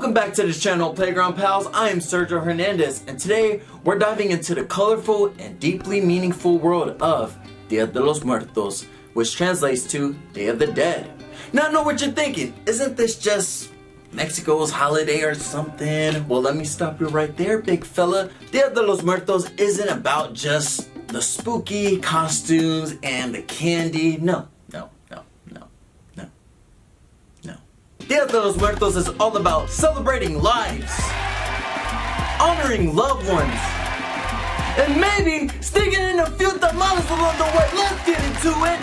Welcome back to this channel, Playground Pals. I am Sergio Hernandez, and today we're diving into the colorful and deeply meaningful world of Dia de los Muertos, which translates to Day of the Dead. Now I know what you're thinking, isn't this just Mexico's holiday or something? Well, let me stop you right there, big fella. Dia de los Muertos isn't about just the spooky costumes and the candy. No. Dia de los Muertos is all about celebrating lives, honoring loved ones, and maybe sticking in a few tamales along the way. Let's get into it.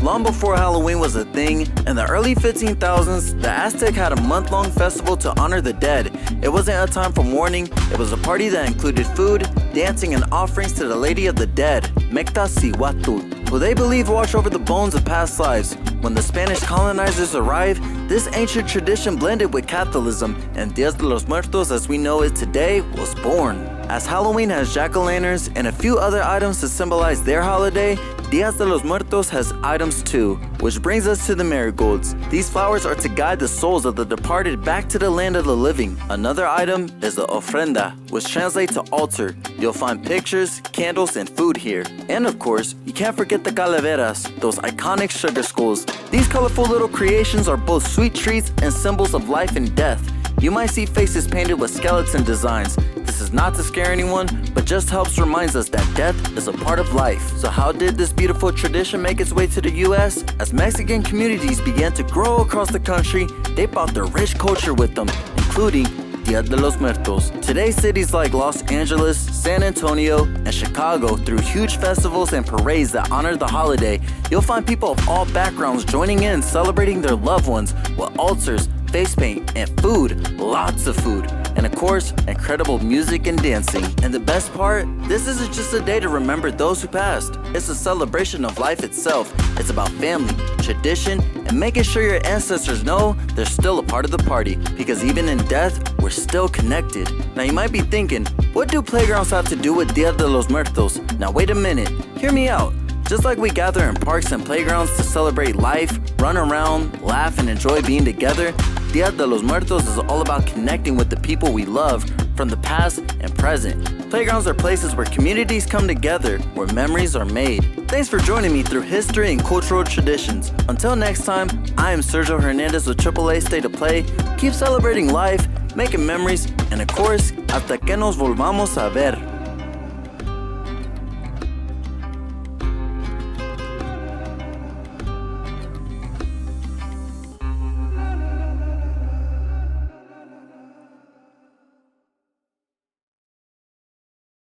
Long before Halloween was a thing, in the early 15,000s, the Aztec had a month-long festival to honor the dead. It wasn't a time for mourning, it was a party that included food, dancing, and offerings to the Lady of the Dead, Mecta-Cihuatl, who they believe watch over the bones of past lives. When the Spanish colonizers arrived, this ancient tradition blended with Catholicism, and Dia de los Muertos as we know it today was born. As Halloween has jack-o'-lanterns and a few other items to symbolize their holiday, Dia de los Muertos has items too, which brings us to the marigolds. These flowers are to guide the souls of the departed back to the land of the living. Another item is the Ofrenda, which translates to altar. You'll find pictures, candles, and food here. And of course, you can't forget the calaveras, those iconic sugar skulls. These colorful little creations are both sweet treats and symbols of life and death. You might see faces painted with skeleton designs. This is not to scare anyone, but just helps remind us that death is a part of life. So how did this beautiful tradition make its way to the US? As Mexican communities began to grow across the country, they brought their rich culture with them, including Dia de los Muertos. Today, cities like Los Angeles, San Antonio, and Chicago threw huge festivals and parades that honor the holiday. You'll find people of all backgrounds joining in, celebrating their loved ones with altars, face paint, and food, lots of food, and of course, incredible music and dancing. And the best part, this isn't just a day to remember those who passed. It's a celebration of life itself. It's about family, tradition, and making sure your ancestors know they're still a part of the party, because even in death, we're still connected. Now you might be thinking, what do playgrounds have to do with Dia de los Muertos? Now wait a minute, hear me out. Just like we gather in parks and playgrounds to celebrate life, run around, laugh, and enjoy being together, Dia de los Muertos is all about connecting with the people we love from the past and present. Playgrounds are places where communities come together, where memories are made. Thanks for joining me through history and cultural traditions. Until next time, I am Sergio Hernandez with AAA State of Play. Keep celebrating life, making memories, and of course, hasta que nos volvamos a ver.